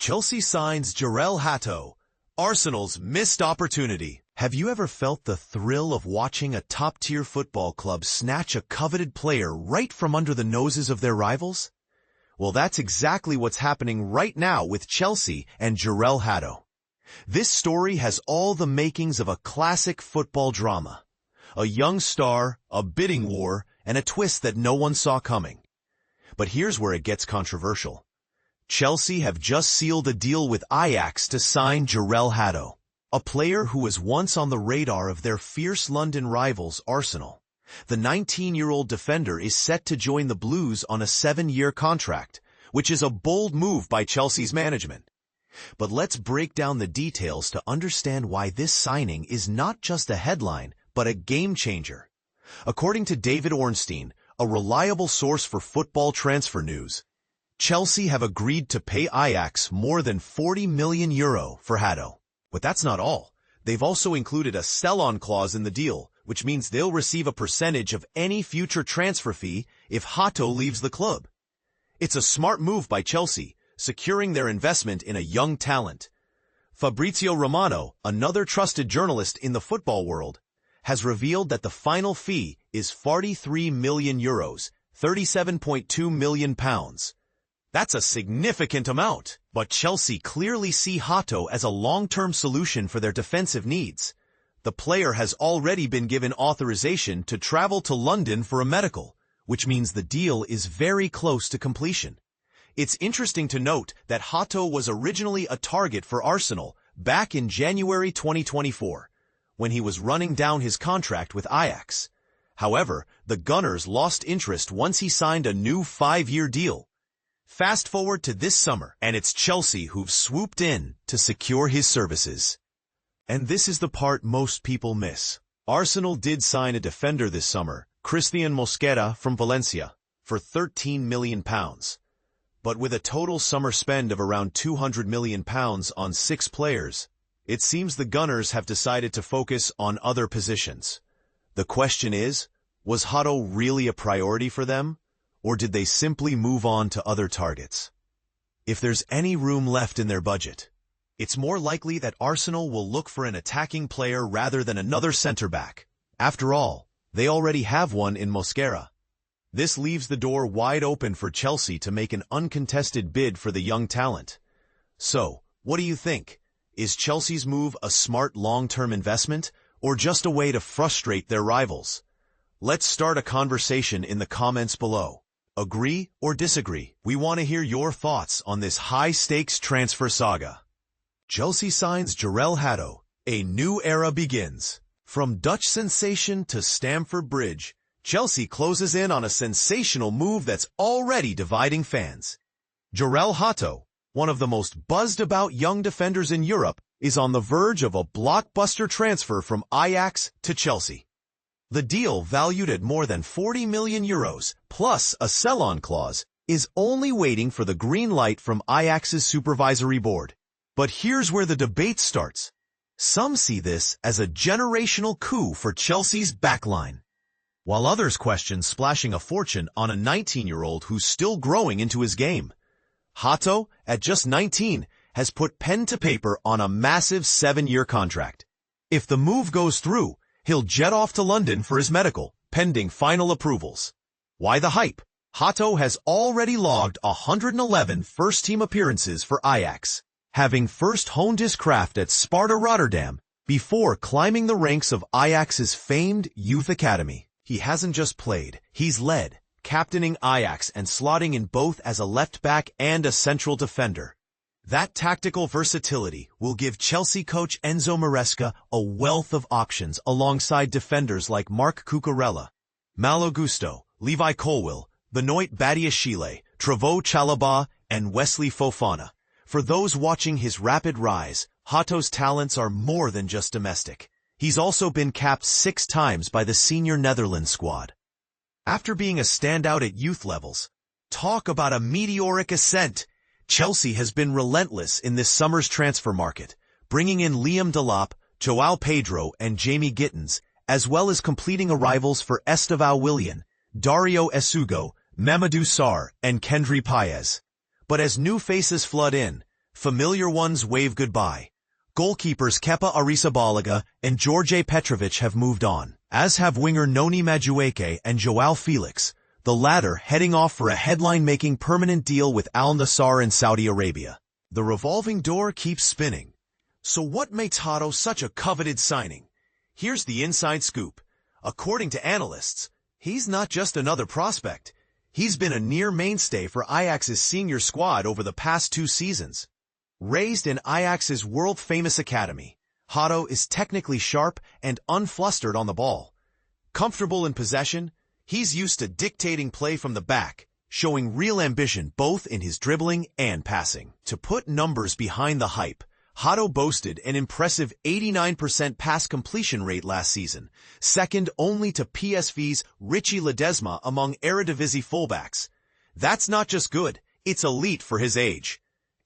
Chelsea signs Jorrel Hato, Arsenal's missed opportunity. Have you ever felt the thrill of watching a top-tier football club snatch a coveted player right from under the noses of their rivals? Well, that's exactly what's happening right now with Chelsea and Jorrel Hato. This story has all the makings of a classic football drama. A young star, a bidding war, and a twist that no one saw coming. But here's where it gets controversial. Chelsea have just sealed a deal with Ajax to sign Jorrel Hato, a player who was once on the radar of their fierce London rivals Arsenal. The 19-year-old defender is set to join the Blues on a 7-year contract, which is a bold move by Chelsea's management. But let's break down the details to understand why this signing is not just a headline, but a game-changer. According to David Ornstein, a reliable source for football transfer news, Chelsea have agreed to pay Ajax more than €40 million for Hato. But that's not all. They've also included a sell-on clause in the deal, which means they'll receive a percentage of any future transfer fee if Hato leaves the club. It's a smart move by Chelsea, securing their investment in a young talent. Fabrizio Romano, another trusted journalist in the football world, has revealed that the final fee is €43 million, £37.2 million. That's a significant amount, but Chelsea clearly see Hato as a long-term solution for their defensive needs. The player has already been given authorization to travel to London for a medical, which means the deal is very close to completion. It's interesting to note that Hato was originally a target for Arsenal back in January 2024, when he was running down his contract with Ajax. However, the Gunners lost interest once he signed a new 5-year deal. Fast forward to this summer, and it's Chelsea who've swooped in to secure his services. And this is the part most people miss. Arsenal did sign a defender this summer, Christian Mosquera from Valencia, for £13 million. But with a total summer spend of around £200 million on 6 players, it seems the Gunners have decided to focus on other positions. The question is, was Hato really a priority for them? Or did they simply move on to other targets? If there's any room left in their budget, it's more likely that Arsenal will look for an attacking player rather than another center-back. After all, they already have one in Mosquera. This leaves the door wide open for Chelsea to make an uncontested bid for the young talent. So, what do you think? Is Chelsea's move a smart long-term investment, or just a way to frustrate their rivals? Let's start a conversation in the comments below. Agree or disagree? We want to hear your thoughts on this high-stakes transfer saga. Chelsea signs Jorrel Hato. A new era begins. From Dutch sensation to Stamford Bridge, Chelsea closes in on a sensational move that's already dividing fans. Jorrel Hato, one of the most buzzed-about young defenders in Europe, is on the verge of a blockbuster transfer from Ajax to Chelsea. The deal, valued at more than €40 million, plus a sell-on clause, is only waiting for the green light from Ajax's supervisory board. But here's where the debate starts. Some see this as a generational coup for Chelsea's backline, while others question splashing a fortune on a 19-year-old who's still growing into his game. Hato, at just 19, has put pen to paper on a massive 7-year contract. If the move goes through, he'll jet off to London for his medical, pending final approvals. Why the hype? Hato has already logged 111 first-team appearances for Ajax, having first honed his craft at Sparta Rotterdam before climbing the ranks of Ajax's famed youth academy. He hasn't just played, he's led, captaining Ajax and slotting in both as a left-back and a central defender. That tactical versatility will give Chelsea coach Enzo Maresca a wealth of options alongside defenders like Marc Cucurella, Malo Gusto, Levi Colwill, Benoit Badiashile, Trevoh Chalobah, and Wesley Fofana. For those watching his rapid rise, Hato's talents are more than just domestic. He's also been capped 6 times by the senior Netherlands squad. After being a standout at youth levels, talk about a meteoric ascent. Chelsea has been relentless in this summer's transfer market, bringing in Liam Delap, João Pedro, and Jamie Gittins, as well as completing arrivals for Estevão Willian, Dario Esugo, Mamadou Sarr, and Kendry Paez. But as new faces flood in, familiar ones wave goodbye. Goalkeepers Kepa Arrizabalaga and George Petrovic have moved on, as have winger Noni Madueke and Joao Felix, the latter heading off for a headline-making permanent deal with Al Nassr in Saudi Arabia. The revolving door keeps spinning. So what makes Hato such a coveted signing? Here's the inside scoop. According to analysts, he's not just another prospect. He's been a near mainstay for Ajax's senior squad over the past 2 seasons. Raised in Ajax's world-famous academy, Hato is technically sharp and unflustered on the ball. Comfortable in possession, he's used to dictating play from the back, showing real ambition both in his dribbling and passing. To put numbers behind the hype, Hato boasted an impressive 89% pass completion rate last season, second only to PSV's Richie Ledesma among Eredivisie fullbacks. That's not just good, it's elite for his age.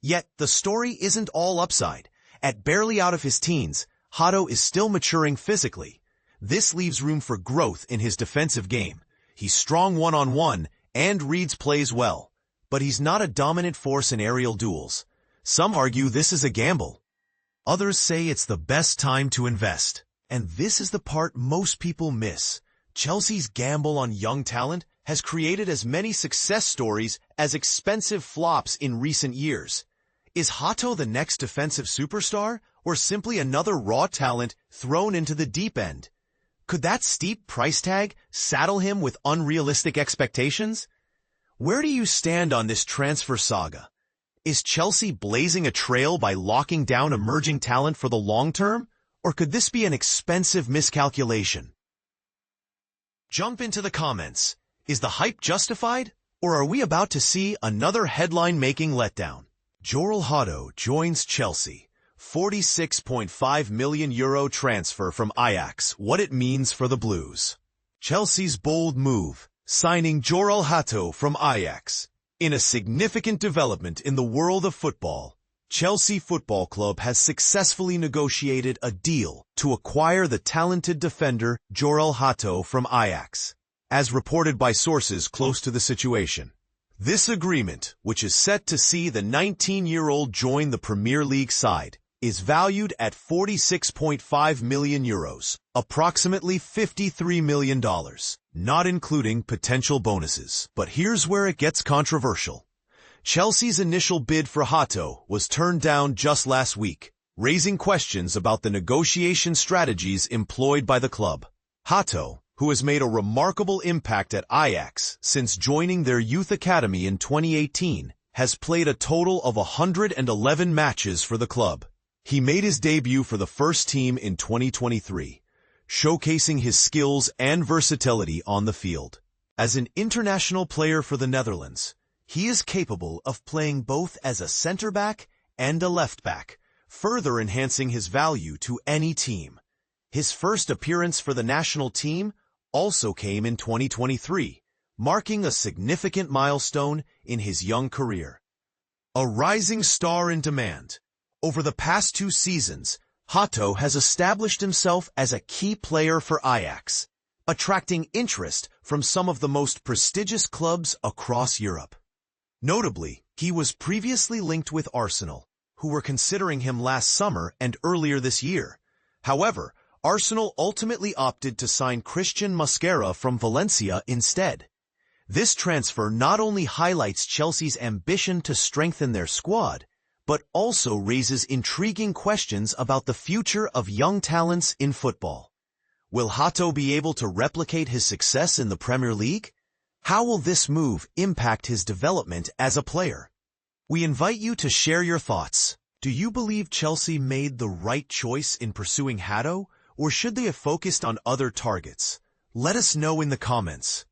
Yet, the story isn't all upside. At barely out of his teens, Hato is still maturing physically. This leaves room for growth in his defensive game. He's strong one-on-one and reads plays well. But he's not a dominant force in aerial duels. Some argue this is a gamble. Others say it's the best time to invest. And this is the part most people miss. Chelsea's gamble on young talent has created as many success stories as expensive flops in recent years. Is Hato the next defensive superstar, or simply another raw talent thrown into the deep end? Could that steep price tag saddle him with unrealistic expectations? Where do you stand on this transfer saga? Is Chelsea blazing a trail by locking down emerging talent for the long term, or could this be an expensive miscalculation? Jump into the comments. Is the hype justified, or are we about to see another headline-making letdown? Jorrel Hato joins Chelsea. €46.5 million transfer from Ajax. What it means for the Blues. Chelsea's bold move, signing Jorrel Hato from Ajax. In a significant development in the world of football, Chelsea Football Club has successfully negotiated a deal to acquire the talented defender Jorrel Hato from Ajax, as reported by sources close to the situation. This agreement, which is set to see the 19-year-old join the Premier League side, is valued at €46.5 million, approximately $53 million, not including potential bonuses. But here's where it gets controversial. Chelsea's initial bid for Hato was turned down just last week, raising questions about the negotiation strategies employed by the club. Hato, who has made a remarkable impact at Ajax since joining their youth academy in 2018, has played a total of 111 matches for the club. He made his debut for the first team in 2023, showcasing his skills and versatility on the field. As an international player for the Netherlands, he is capable of playing both as a center-back and a left-back, further enhancing his value to any team. His first appearance for the national team also came in 2023, marking a significant milestone in his young career. A rising star in demand. Over the past 2 seasons, Hato has established himself as a key player for Ajax, attracting interest from some of the most prestigious clubs across Europe. Notably, he was previously linked with Arsenal, who were considering him last summer and earlier this year. However, Arsenal ultimately opted to sign Christian Mosquera from Valencia instead. This transfer not only highlights Chelsea's ambition to strengthen their squad, but also raises intriguing questions about the future of young talents in football. Will Hato be able to replicate his success in the Premier League? How will this move impact his development as a player? We invite you to share your thoughts. Do you believe Chelsea made the right choice in pursuing Hato, or should they have focused on other targets? Let us know in the comments.